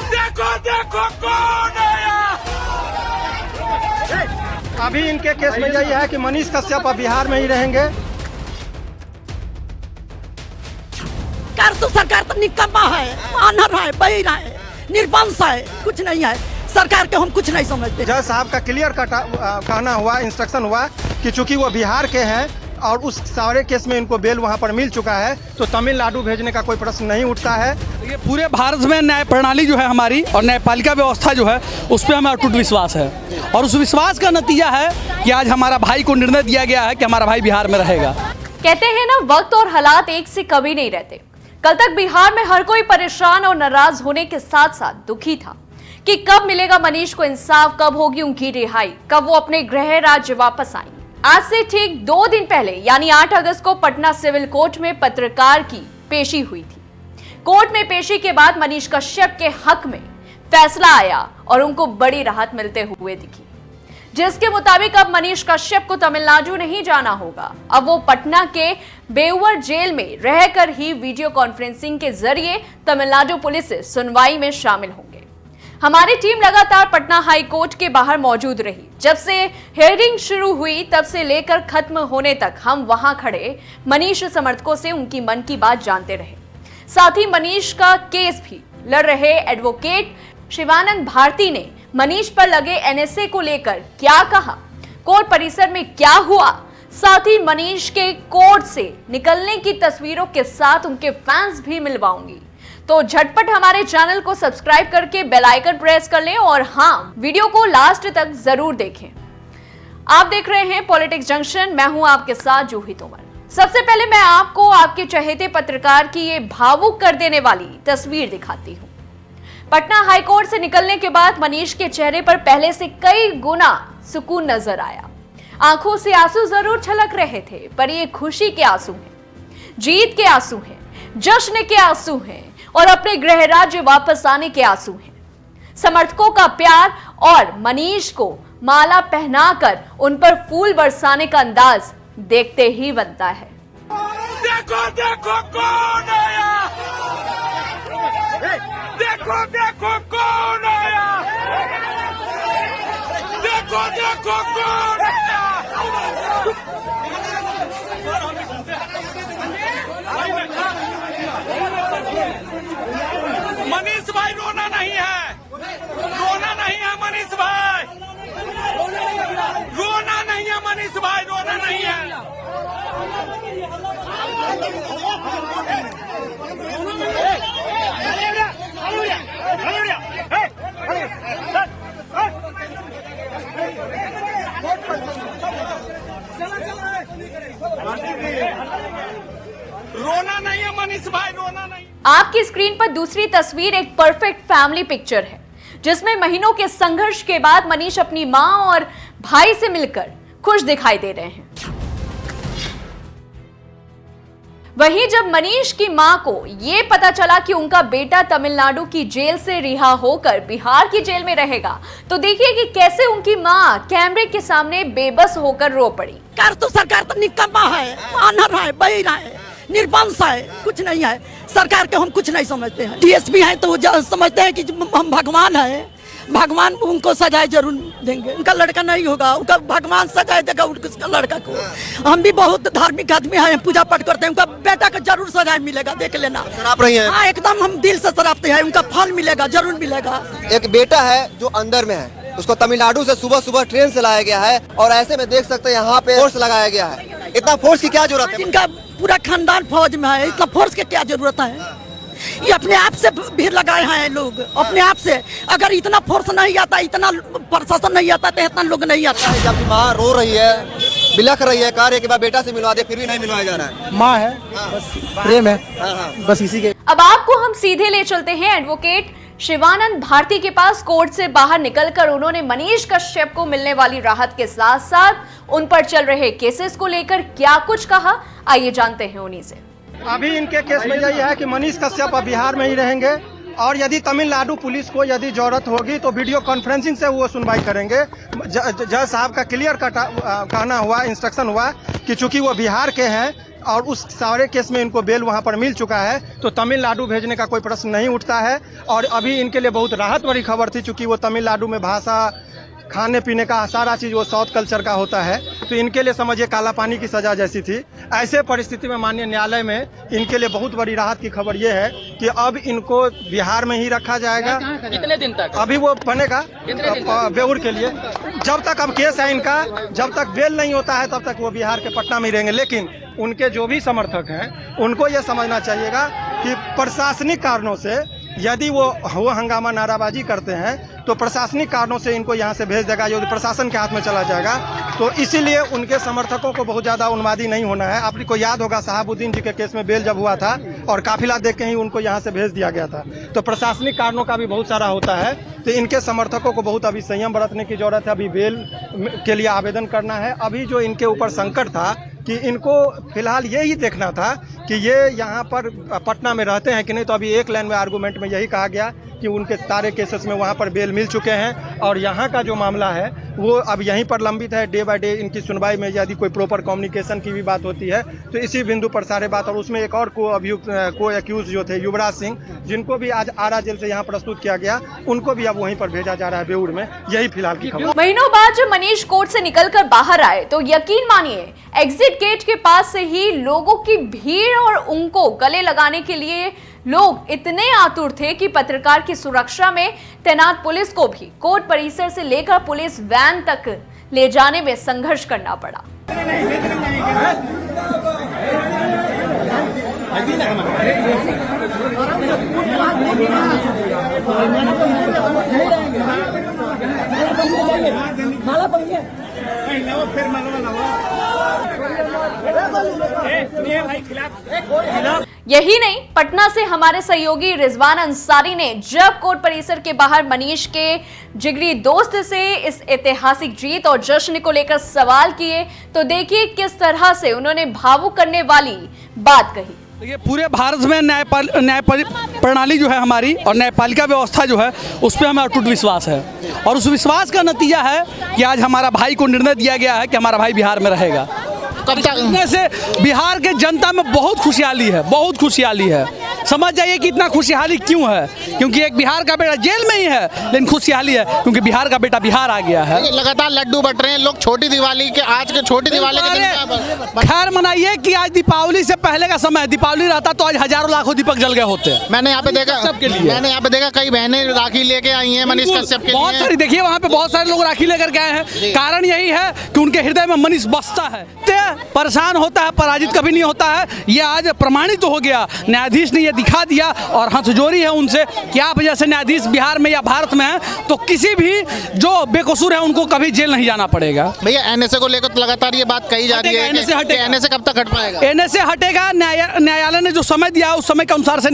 देखो देखो कौन आया। अभी इनके केस में यही है कि मनीष कश्यप अब बिहार में ही रहेंगे। तो सरकार तो निकम्मा है, अनर है, बहिरा है, निर्वंश है, कुछ नहीं है। सरकार के हम कुछ नहीं समझते। जज साहब का क्लियर कहना हुआ, इंस्ट्रक्शन हुआ कि चूंकि वो बिहार के हैं और उस सारे केस में इनको बेल वहां पर मिल चुका है, तो तमिलनाडु भेजने का कोई प्रश्न नहीं उठता है। ये पूरे भारत में न्याय प्रणाली जो है हमारी और न्यायपालिका व्यवस्था जो है उस पर हमें अटूट विश्वास है और उस विश्वास का नतीजा है कि आज हमारा भाई को निर्णय दिया गया है कि हमारा भाई बिहार में रहेगा। कहते हैं ना, वक्त और हालात एक से कभी नहीं रहते। कल तक बिहार में हर कोई परेशान और नाराज होने के साथ साथ दुखी था कि कब मिलेगा मनीष को इंसाफ, कब होगी उनकी रिहाई, कब वो अपने गृह राज्य वापस आएंगे। आज से ठीक 2 दिन पहले यानी 8 अगस्त को पटना सिविल कोर्ट में पत्रकार की पेशी हुई थी। कोर्ट में पेशी के बाद मनीष कश्यप के हक में फैसला आया और उनको बड़ी राहत मिलते हुए दिखी, जिसके मुताबिक अब मनीष कश्यप को तमिलनाडु नहीं जाना होगा। अब वो पटना के बेउर जेल में रहकर ही वीडियो कॉन्फ्रेंसिंग के जरिए तमिलनाडु पुलिस से सुनवाई में शामिल होंगे। हमारी टीम लगातार पटना हाई कोर्ट के बाहर मौजूद रही। जब से हियरिंग शुरू हुई तब से लेकर खत्म होने तक हम वहां खड़े मनीष समर्थकों से उनकी मन की बात जानते रहे। साथ ही मनीष का केस भी लड़ रहे एडवोकेट शिवानंद भारती ने मनीष पर लगे एनएसए को लेकर क्या कहा, कोर्ट परिसर में क्या हुआ, साथ ही मनीष के कोर्ट से निकलने की तस्वीरों के साथ उनके फैंस भी मिलवाऊंगी। तो झटपट हमारे चैनल को सब्सक्राइब करके बेल आइकन प्रेस कर लें और हाँ, वीडियो को लास्ट तक जरूर देखें। आप देख रहे हैं पॉलिटिक्स जंक्शन, मैं हूं आपके साथ जूही तोमर। सबसे पहले मैं आपको आपके चहेते पत्रकार की ये भावुक कर देने वाली तस्वीर दिखाती हूं। पटना हाईकोर्ट से निकलने के बाद मनीष के चेहरे पर पहले से कई गुना सुकून नजर आया। आंखों से आंसू जरूर छलक रहे थे, पर ये खुशी के आंसू हैं, जीत के आंसू हैं, जश्न के आंसू हैं और अपने गृह राज्य वापस आने के आंसू हैं। समर्थकों का प्यार और मनीष को माला पहनाकर उन पर फूल बरसाने का अंदाज देखते ही बनता है। देखो देखो कौन आया। देखो देखो कौन आया। देखो देखो कौन आया। मनीष भाई रोना नहीं है, रोना नहीं है मनीष भाई, रोना नहीं है मनीष भाई, रोना नहीं है। रोना नहीं है मनीष भाई, रोना नहीं। आपकी स्क्रीन पर दूसरी तस्वीर एक परफेक्ट फैमिली पिक्चर है, जिसमें महीनों के संघर्ष के बाद मनीष अपनी मां और भाई से मिलकर खुश दिखाई दे रहे हैं। वहीं जब मनीष की मां को यह पता चला कि उनका बेटा तमिलनाडु की जेल से रिहा होकर बिहार की जेल में रहेगा, तो देखिए कि कैसे उनकी मां कैमरे के सामने बेबस होकर रो पड़ी। तो सरकार तो निकम्मा है, अनर है, बहिरा है, निर्वंश है, कुछ नहीं है। सरकार के हम कुछ नहीं समझते हैं। डीएसपी हैं तो समझते हैं कि हम भगवान हैं, भगवान उनको सजाए जरूर देंगे। उनका लड़का नहीं होगा, उनका भगवान सजाए देगा उसका लड़का को। हम भी बहुत धार्मिक आदमी हैं, पूजा पाठ करते हैं, उनका बेटा को जरूर सजाए मिलेगा, देख लेना। शराब रही है? हाँ, एकदम हम दिल से शराबते हैं, उनका फल मिलेगा, जरूर मिलेगा। एक बेटा है जो अंदर में है, उसको तमिलनाडु से सुबह सुबह ट्रेन से लाया गया है और ऐसे में देख सकते हैं यहाँ पे फोर्स लगाया गया है। इतना फोर्स की क्या जरूरत है? इनका पूरा खानदान फौज में है, इतना फोर्स की क्या जरूरत है? ये अपने आप से भीड़ लगाए हैं लोग, अपने आप से। अगर इतना फोर्स नहीं आता, इतना प्रशासन नहीं आता, तो इतना लोग नहीं आता है। जब माँ रो रही है, बिलख रही है, कार्य के बाद बेटा से मिलवा दे, फिर भी नहीं मिलवाया जा रहा है। माँ है, बस प्रेम है, बस इसी के। अब आपको हम सीधे ले चलते हैं एडवोकेट शिवानंद भारती के पास। कोर्ट से बाहर निकलकर उन्होंने मनीष कश्यप को मिलने वाली राहत के साथ साथ उन पर चल रहे केसेस को लेकर क्या कुछ कहा, आइए जानते हैं उन्हीं से। अभी इनके केस में यही है कि मनीष कश्यप अब बिहार में ही रहेंगे और यदि तमिलनाडु पुलिस को यदि जरूरत होगी तो वीडियो कॉन्फ्रेंसिंग से वो सुनवाई करेंगे। जज साहब का क्लियर कट कहना हुआ, इंस्ट्रक्शन हुआ कि चूंकि वो बिहार के हैं और उस सारे केस में इनको बेल वहां पर मिल चुका है तो तमिलनाडु भेजने का कोई प्रश्न नहीं उठता है। और अभी इनके लिए बहुत राहत भरी खबर थी, चूंकि वो तमिलनाडु में भाषा, खाने पीने का सारा चीज़ वो साउथ कल्चर का होता है, तो इनके लिए समझिए काला पानी की सज़ा जैसी थी। ऐसे परिस्थिति में माननीय न्यायालय में इनके लिए बहुत बड़ी राहत की खबर ये है कि अब इनको बिहार में ही रखा जाएगा। कितने दिन तक? अभी वो बनेगा बेउर के लिए, जब तक अब केस है इनका, जब तक बेल नहीं होता है तब तक वो बिहार के पटना में ही रहेंगे। लेकिन उनके जो भी समर्थक हैं उनको ये समझना चाहिएगा कि प्रशासनिक कारणों से यदि वो हंगामा नाराबाजी करते हैं तो प्रशासनिक कारणों से इनको यहाँ से भेज देगा, यदि प्रशासन के हाथ में चला जाएगा तो इसीलिए उनके समर्थकों को बहुत ज़्यादा उन्मादी नहीं होना है। आपको याद होगा शहाबुद्दीन जी के केस में बेल जब हुआ था और काफिला देख के ही उनको यहाँ से भेज दिया गया था, तो प्रशासनिक कारणों का भी बहुत सारा होता है। तो इनके समर्थकों को बहुत अभी संयम बरतने की जरूरत है, अभी बेल के लिए आवेदन करना है। अभी जो इनके ऊपर संकट था कि इनको फिलहाल यही देखना था कि ये यहाँ पर पटना में रहते हैं कि नहीं, तो अभी एक लाइन में आर्गूमेंट में यही कहा गया कि उनके सारे केसेस में वहाँ पर बेल मिल चुके हैं और यहाँ का जो मामला है वो अब यहीं पर लंबित है। डे बाय डे इनकी सुनवाई में यदि कोई प्रॉपर कम्युनिकेशन की भी बात होती है तो इसी बिंदु पर सारे बात। और उसमें एक और को एक्यूज जो थे युवराज सिंह, जिनको भी आज आरा जेल से यहाँ प्रस्तुत किया गया, उनको भी अब वहीं पर भेजा जा रहा है बेउर में। यही फिलहाल की खबर। महीनों बाद जब मनीष कोर्ट से निकलकर बाहर आए तो यकीन मानिए एग्जिट गेट के पास से ही लोगों की भीड़ और उनको गले लगाने के लिए लोग इतने आतुर थे कि पत्रकार की सुरक्षा में तैनात पुलिस को भी कोर्ट परिसर से लेकर पुलिस वैन तक ले जाने में संघर्ष करना पड़ा। यही नहीं, पटना से हमारे सहयोगी रिजवान अंसारी ने जब कोर्ट परिसर के बाहर मनीष के जिगरी दोस्त से इस ऐतिहासिक जीत और जश्न को लेकर सवाल किए तो देखिए किस तरह से उन्होंने भावुक करने वाली बात कही। ये पूरे भारत में न्याय प्रणाली जो है हमारी और न्यायपालिका व्यवस्था जो है उस पर हमें अटूट विश्वास है और उस विश्वास का नतीजा है कि आज हमारा भाई को निर्णय दिया गया है कि हमारा भाई बिहार में रहेगा। कब तक से बिहार के जनता में बहुत खुशहाली है, बहुत खुशहाली है। समझ जाइए कि इतना खुशहाली क्यों है, क्योंकि एक बिहार का बेटा जेल में ही है लेकिन खुशहाली है क्योंकि बिहार का बेटा बिहार आ गया है। लगातार लड्डू बट रहे हैं लोग। छोटी दिवाली के आज के छोटी दिवाली के दिन खैर मनाइए कि आज दीपावली से पहले का समय है, दीपावली रहता तो आज हजारों लाखों दीपक जल गए होते। मैंने यहाँ पे देखा सबके लिए, मैंने यहाँ पे देखा कई बहनें राखी लेके आई हैं मनीष कश्यप के लिए। बहुत सारी देखिए वहाँ पे बहुत सारे लोग राखी लेकर के आए हैं। कारण यही है कि उनके हृदय में मनीष बसता है। परेशान होता है, पराजित कभी नहीं होता है। ये आज प्रमाणित हो गया, न्यायाधीश ने ये दिखा दिया और हथजोड़ी है उनसे कि आप जैसे न्यायाधीश बिहार में या भारत में हैं तो किसी भी जो बेकसूर है उनको कभी जेल नहीं जाना पड़ेगा। भैया एनएसए को लेकर तो लगातार ये बात कही जा रही है कि एनएसए कब तक हट पाएगा? एनएसए हटेगा, न्यायालय ने जो समय दिया उस समय के अनुसार से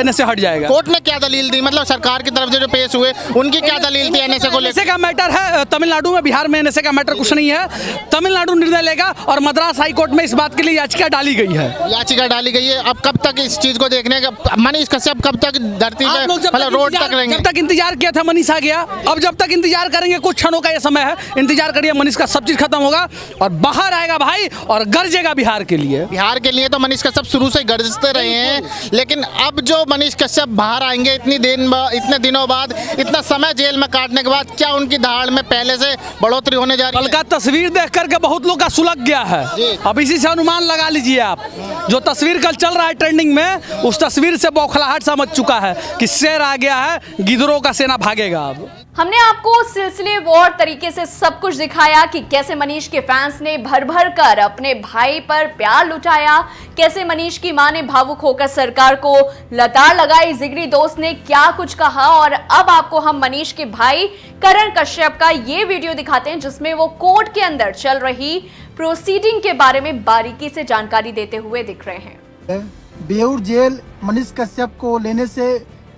एनएसए हट जाएगा। कोर्ट ने क्या दलील दी, मतलब सरकार की तरफ से जो पेश हुए उनकी क्या दलील थी एनएसए को लेकर? एनएसए का मैटर है तमिलनाडु में, बिहार में एनएसए का मैटर कुछ नहीं है। तमिलनाडु निर्णय लेगा और मद्रास हाई कोर्ट में इस बात के लिए याचिका डाली गई है। याचिका डाली गई है। अब कब तक इस चीज को देखने का मनीष कश्यप कब तक धरती पे मतलब रोड तक रहेंगे? जब तक इंतजार किया था मनीष आ गया, अब जब तक इंतजार करेंगे, कुछ क्षणों का ये समय है, इंतजार करिए मनीष का सब चीज खत्म होगा और बाहर आएगा भाई और गरजेगा बिहार के लिए। बिहार के लिए तो मनीष कश्यप शुरू से गरजते रहे हैं, लेकिन अब जो मनीष कश्यप बाहर आएंगे इतने दिनों बाद, इतना समय जेल में काटने के बाद, क्या उनकी दहाड़ में पहले से बढ़ोतरी होने जा रही है? कल का तस्वीर देख करके बहुत लोग का सुलग गया है। अब इसी से अनुमान लगा लीजिए आप, जो तस्वीर कल चल रहा है ट्रेंडिंग में, उस तस्वीर से बौखलाहट समझ चुका है कि शेर आ गया है, गिदरों का सेना भागेगा। अब हमने आपको सिलसिलेवार तरीके से सब कुछ दिखाया कि कैसे मनीष के फैंस ने भर भर कर अपने भाई पर प्यार लुटाया, कैसे मनीष की मां ने भावुक होकर सरकार को लताड़ लगाई, जिगरी दोस्त ने क्या कुछ कहा। और अब आपको हम मनीष के भाई करण कश्यप का ये वीडियो दिखाते हैं जिसमें वो कोर्ट के अंदर चल रही प्रोसीडिंग के बारे में बारीकी से जानकारी देते हुए दिख रहे हैं। बेउर जेल मनीष कश्यप को लेने से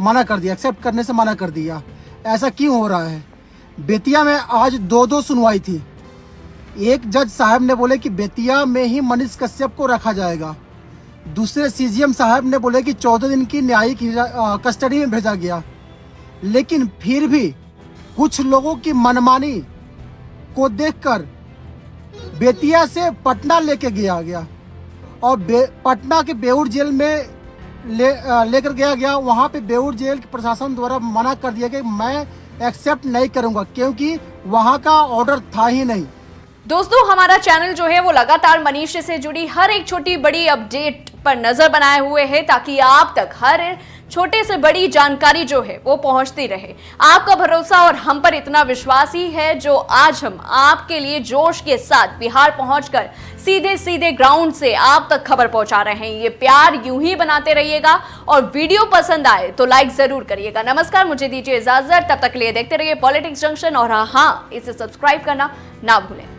मना कर दिया, एक्सेप्ट करने से मना कर दिया। ऐसा क्यों हो रहा है? बेतिया में आज दो सुनवाई थी। एक जज साहब ने बोले कि बेतिया में ही मनीष कश्यप को रखा जाएगा, दूसरे सीजीएम साहब ने बोले कि 14 दिन की न्यायिक कस्टडी में भेजा गया, लेकिन फिर भी कुछ लोगों की मनमानी को देखकर बेतिया से पटना लेके गया और पटना के बेउर जेल में लेकर गया। वहाँ पे बेउर जेल के प्रशासन द्वारा मना कर दिया कि मैं एक्सेप्ट नहीं करूँगा, क्योंकि वहाँ का ऑर्डर था ही नहीं। दोस्तों, हमारा चैनल जो है वो लगातार मनीष से जुड़ी हर एक छोटी बड़ी अपडेट पर नजर बनाए हुए है, ताकि आप तक हर छोटे से बड़ी जानकारी जो है वो पहुंचती रहे। आपका भरोसा और हम पर इतना विश्वास ही है जो आज हम आपके लिए जोश के साथ बिहार पहुंचकर सीधे सीधे ग्राउंड से आप तक खबर पहुंचा रहे हैं। ये प्यार यूं ही बनाते रहिएगा और वीडियो पसंद आए तो लाइक जरूर करिएगा। नमस्कार, मुझे दीजिए इजाजत, तब तक के लिए देखते रहिए पॉलिटिक्स जंक्शन और हाँ, इसे सब्सक्राइब करना ना भूलें।